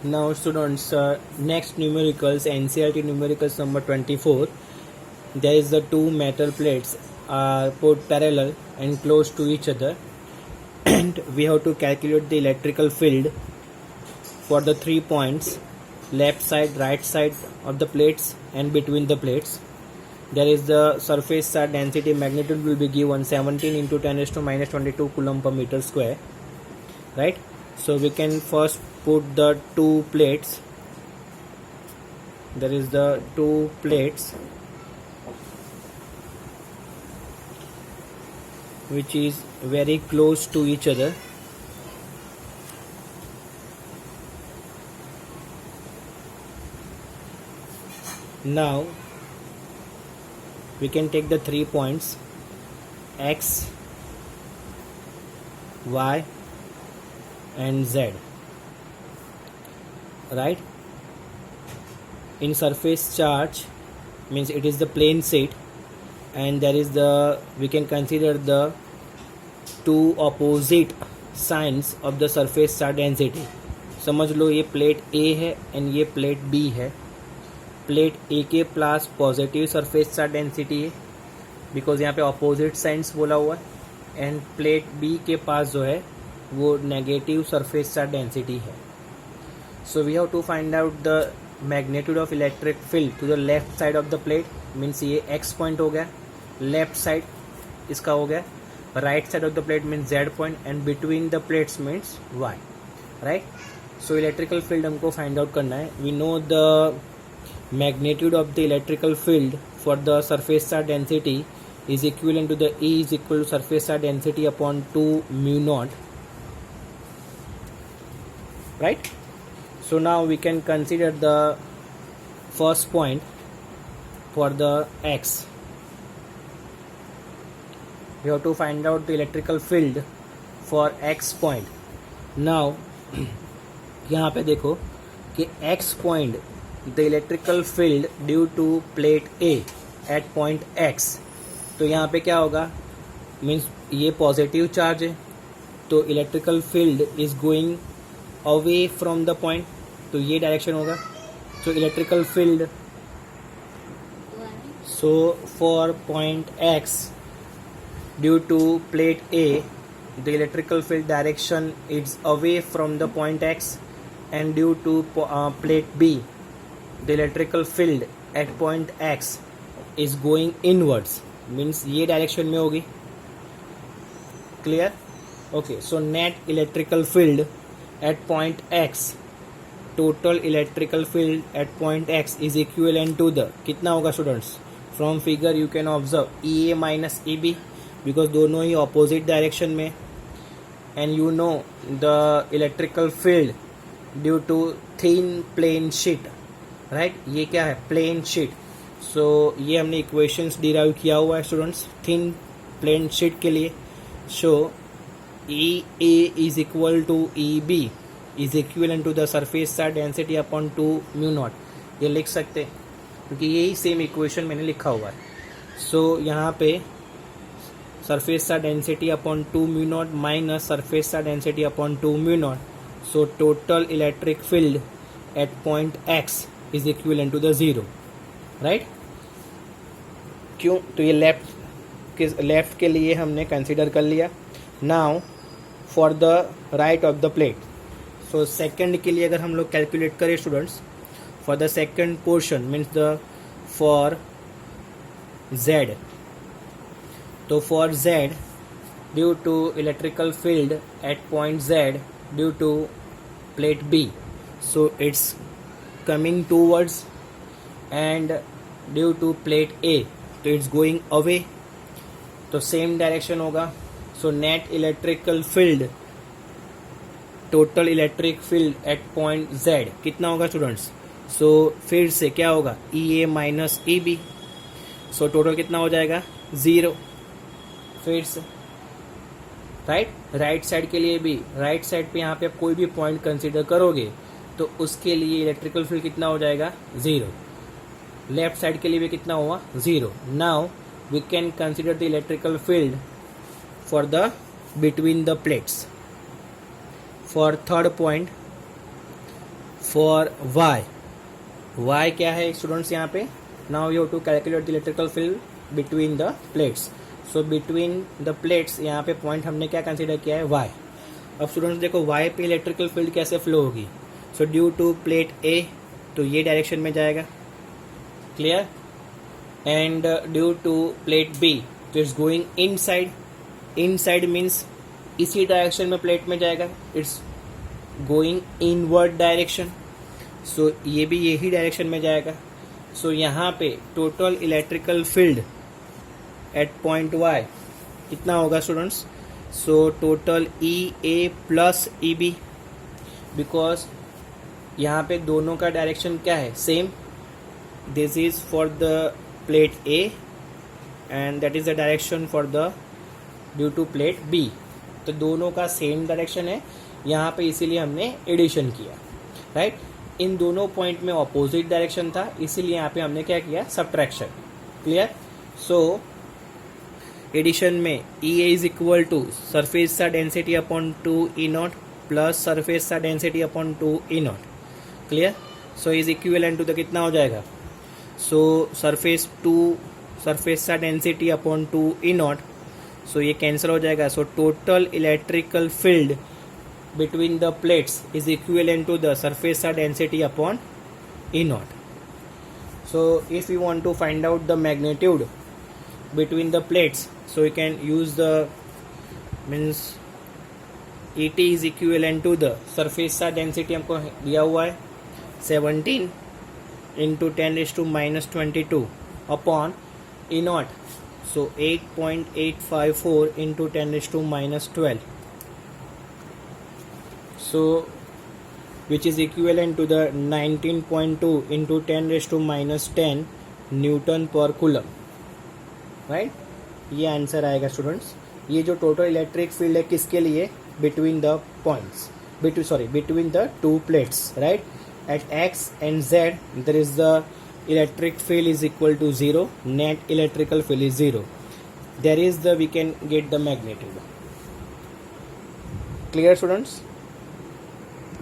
Now students, next numericals, NCERT numericals number 24. There is the two metal plates are put parallel and close to each other, and we have to calculate the electrical field for the 3 points, left side, right side of the plates and between the plates. There is the surface charge density magnitude will be given 17 into 10 raised to minus 22 coulomb per meter square, right? So we can first put the two plates. There is the two plates which is very close to each other. Now we can take the 3 points X, Y and Z, right? In surface charge means it is the plane sheet, and there is the, we can consider the two opposite signs of the surface charge density. समझ लो ये plate A है and ये plate B है. Plate A के पास positive surface charge density है because यहाँ पे opposite science बोला हुआ है, एंड प्लेट B के पास जो है वो नेगेटिव सरफेस चार्ज डेंसिटी है. So we have to find out the magnitude of electric field to the left side of the plate. Means ये X पॉइंट हो गया, लेफ्ट साइड इसका हो गया, right side of the plate means Z point, and between the plates means Y, right? So electrical field हमको find out करना है. We know the magnitude of the electrical field for the surface charge density is equivalent to the E is equal to surface charge density upon 2 mu naught, right? So now we can consider the first point for the X. We have to find out the electrical field for X point. Now यहाँ पे देखो कि X point the electrical field due to plate A at point X. तो यहाँ पे क्या होगा, means ये पॉजिटिव चार्ज है तो electrical field is going away from the point, तो ये डायरेक्शन होगा. So electrical field, so for point X due to plate A the electrical field direction is away from the point X, and due to plate B the electrical field at point X is going inwards, means ये direction में होगी. Clear? Okay. So net electrical field at point X, total electrical field at point X is equivalent to the, कितना होगा students? From figure you can observe EA minus EB because दोनों ही opposite direction में, and you know the electrical field due to thin plane sheet, right? ये क्या है? Plane sheet. सो ये हमने इक्वेशंस डिराइव किया हुआ है स्टूडेंट्स थिन प्लेन शीट के लिए. So EA is equal to EB is equal to the surface charge density upon 2 mu naught. ये लिख सकते हैं क्योंकि यही सेम इक्वेशन मैंने लिखा हुआ है. सो यहाँ पे surface charge density upon 2 mu naught minus surface charge density upon 2 mu naught. So total electric field at point X is equivalent to the 0, right? क्यों? तो ये लेफ्ट के लिए हमने कंसीडर कर लिया. Now for the right of the plate, so second के लिए अगर हम लोग कैलकुलेट करें students, for the second portion means the for Z, तो for Z due to electrical field at point Z due to plate B, so it's coming towards, and due to plate A तो it's going away, तो same direction होगा. सो net electrical field, total electric field at point Z कितना होगा students? सो फिर से क्या होगा? EA minus EB. So total कितना हो जाएगा? 0. फिर से राइट साइड के लिए भी, राइट साइड पे यहाँ पे आप कोई भी पॉइंट कंसीडर करोगे तो उसके लिए इलेक्ट्रिकल फील्ड कितना हो जाएगा? 0. लेफ्ट साइड के लिए भी कितना हुआ? 0. Now we can consider the electrical field for the between the plates. For third point, for y क्या है स्टूडेंट्स यहाँ पे? Now you have to calculate the electrical field between the plates. So between the plates यहाँ पे point हमने क्या consider किया है? y. अब स्टूडेंट्स देखो y पे इलेक्ट्रिकल फील्ड कैसे फ्लो होगी? So due to plate A तो ये डायरेक्शन में जाएगा, clear, and due to plate B तो इट्स गोइंग इनसाइड मीन्स इसी डायरेक्शन में प्लेट में जाएगा, it's going inward direction. So ये भी यही डायरेक्शन में जाएगा. सो यहाँ पे total electrical field at point y कितना होगा students? So total EA plus EB, because यहाँ पे दोनों का डायरेक्शन क्या है? Same. This is for the plate A and that is the direction for the due to plate B. तो दोनों का सेम डायरेक्शन है यहाँ पे, इसीलिए हमने एडिशन किया, राइट. इन दोनों पॉइंट में ऑपोजिट डायरेक्शन था, इसीलिए यहाँ पे हमने क्या किया? सब्ट्रैक्शन. क्लियर. सो एडिशन में EA is equal to surface सा density upon 2E0 plus surface सा density upon 2E0. Clear. So is equivalent to the कितना हो जाएगा? सो सरफेस सा डेंसिटी अपॉन 2E0. सो ये कैंसिल हो जाएगा. So total electrical field between the plates is equivalent to the surface density upon E0. So if you want to find out the magnitude between the plates, so you can use the means ET is equivalent to the surface density हमको दिया हुआ है 17 into 10⁻22 upon E0. So 8.854 into 10⁻12. So which is equivalent to the 19.2 into 10⁻10 newton पर coulomb, right. ये answer आएगा students. ये जो total electric field है किसके लिए? Between the points, between the two plates, right. At x and z there is the electric field is equal to 0, net electrical field is 0. There is the we can get the magnitude. Clear students?